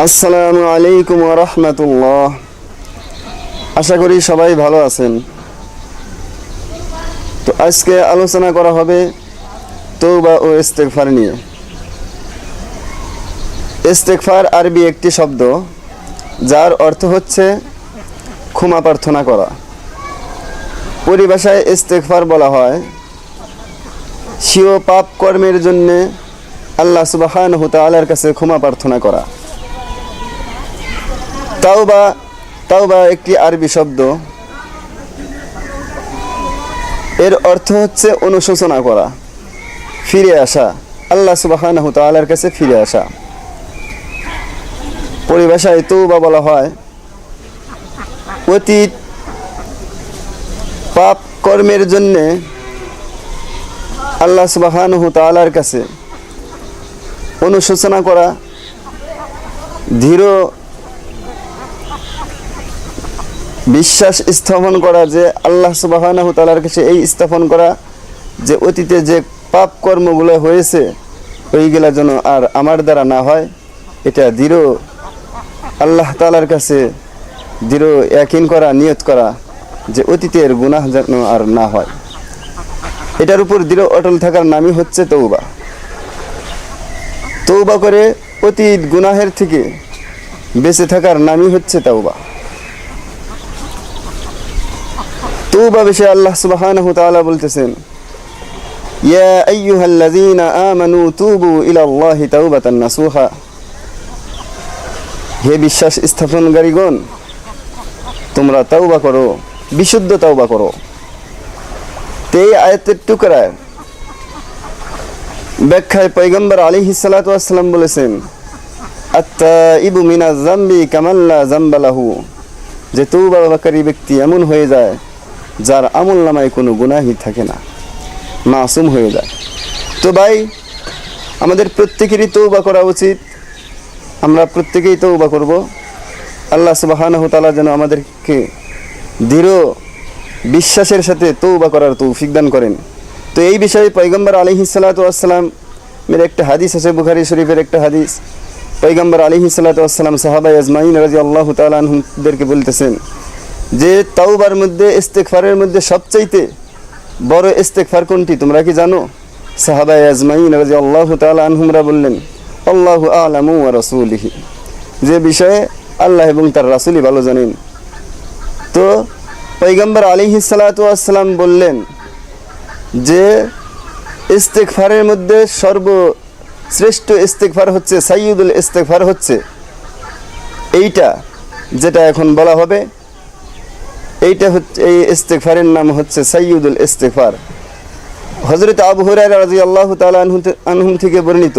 আসসালামু আলাইকুম ওয়া রাহমাতুল্লাহ। আশা করি সবাই ভালো আছেন। তো আজকে আলোচনা করা হবে তওবা ও ইস্তেগফার নিয়ে। ইস্তেগফার আরবি একটি শব্দ যার অর্থ হচ্ছে ক্ষমা প্রার্থনা করা। পরিভাষায় ইস্তেগফার বলা হয় স্বীয় পাপ কর্মের জন্য আল্লাহ সুবহানাহু তাআলার কাছে ক্ষমা প্রার্থনা করা। তাওবা একটি আরবি শব্দ, এর অর্থ হচ্ছে অনুশোচনা করা, ফিরে আসা, আল্লাহ সুবহানাহু তাআলার কাছে ফিরে আসা। পরিভাষায় তওবা বলা হয় অতীত পাপ কর্মের জন্য আল্লাহ সুবহানাহু তাআলার কাছে অনুশোচনা করা, দৃঢ় বিশ্বাস স্থাপন করা যে আল্লাহ সুবহানাহু তাআলার কাছে এই স্থাপন করা যে অতীতে যে পাপ কর্মগুলো হয়েছে ওইগুলা যেন আর আমার দ্বারা না হয়, এটা দৃঢ় আল্লাহ তাআলার কাছে দৃঢ় ইয়াকিন করা, নিয়ত করা যে অতীতের গুনাহ যেন আর না হয়। এটার উপর দৃঢ় অটল থাকার নামই হচ্ছে তওবা। তওবা করে অতীত গুনাহের থেকে বেঁচে থাকার নামই হচ্ছে তওবা। তওবা বিষয়ে আল্লাহ সুবহানাহু তাআলা বলতেছেন, ইয়া আইয়ুহাল্লাযীনা আমানু তুবু ইলাল্লাহি তাওবাতান নাসুহা। হে বিশ্বাস স্থাপনকারীগণ, তোমরা তওবা করো, বিশুদ্ধ তওবা করো। এই আয়াতের টুকরায় ব্যাখ্যায় পয়গম্বর আলাইহিস সালাতু ওয়াস সালাম বলেছেন, আত-তাইবু মিনাজ যামবি কামান লা যামবা লাহু, যে তওবাকারী ব্যক্তি এমন হয়ে যায় যার আমল নামায় কোনো গুনাহই থাকে না, মাসুম হয়ে যায়। তো ভাই, আমাদের প্রত্যেকেরই তওবা করা উচিত। আমরা প্রত্যেকেই তওবা করব। আল্লাহ সুবহানাহু তাআলা যেন আমাদেরকে দৃঢ় বিশ্বাসের সাথে তওবা করার তৌফিক দান করেন। তো এই বিষয়ে পয়গম্বর আলাইহিস সালাতু ওয়াস সালাম এর একটা হাদিস আছে, বুখারী শরীফের একটা হাদিস। পয়গম্বর আলাইহিস সালাতু ওয়াস সালাম সাহাবায়ে আজমাইন রাদিয়াল্লাহু তাআলা আনহুমদেরকে বলতেছেন যে তাওবার মধ্যে ইস্তেগফারের মধ্যে সবচাইতে বড় ইস্তেগফার কোনটি তোমরা কি জানো? সাহাবায়ে আজমাইন রাদিয়াল্লাহু তাআলা আনহুমরা বললেন, আল্লাহু আ'লামু ওয়া রাসূলিহি, যে বিষয়ে আল্লাহ এবং তার রাসূলই ভালো জানেন। তো পয়গম্বর আলাইহিস সালাতু ওয়াস সালাম বললেন যে ইস্তেগফারের মধ্যে সর্বশ্রেষ্ঠ ইস্তেগফার হচ্ছে, সাইয়্যিদুল ইস্তেগফার হচ্ছে এইটা যেটা এখন বলা হবে। এইটা হচ্ছে, এই ইস্তেগফারের নাম হচ্ছে সাইয়্যিদুল ইস্তেগফার। হযরত আবু হুরায়রা রাদিয়াল্লাহু তাআলা আনহু থেকে বর্ণিত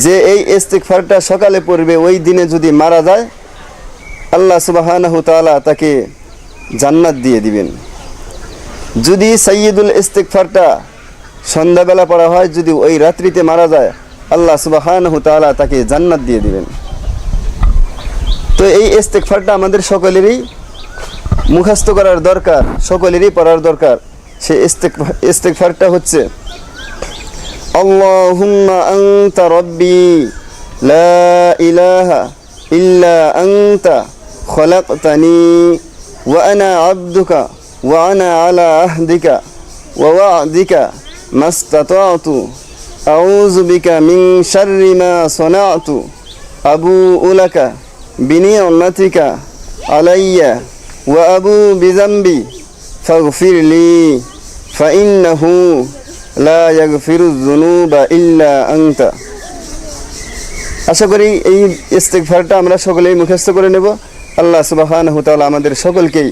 যে এই ইস্তেগফারটা সকালে পড়বে, ওই দিনে যদি মারা যায় আল্লাহ সুবহানাহু তাআলা তাকে জান্নাত দিয়ে দিবেন। যদি সাইয়্যিদুল ইস্তেগফারটা সন্ধ্যাবেলা পড়া হয়, যদি ওই রাত্রিতে মারা যায় আল্লাহ সুবহানাহু তাআলা তাকে জান্নাত দিয়ে দিবেন। তো এই ইস্তেগফারটা আমাদের সকলেরই মুখস্থ করার দরকার, সকলেরই পড়ার দরকার। সেই ইস্তেগফারটা হচ্ছে, আল্লাহুম্মা আনতা রাব্বি লা ইলাহা ইল্লা আনতা খলাকতানি ওয়া আনা আবদুকা ওয়া আনা আলা আহদিকা ওয়া ওয়া'দিকা মাস্তাতা'তু আউযু বিকা মিন শাররি মা সানা'তু আবু'উ লাকা বিনি'মাতিকা আলাইয়া ওয়া আবু বিযামবি ফাগফিরলি ফাইন্নাহু লা ইয়াগফিরুয যুনুবা ইল্লা আনতা। আশা করি এই ইস্তেগফারটা আমরা সকলেই মুখস্থ করে নেব। আল্লাহ সুবহানাহু তাআলা আমাদের সকলকেই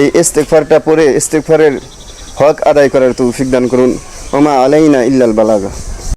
এই ইস্তেগফারটা পড়ে ইস্তেগফারের হক আদায় করার তৌফিক দান করুন। ওমা আলাইনা ইল্লাল বালাগা।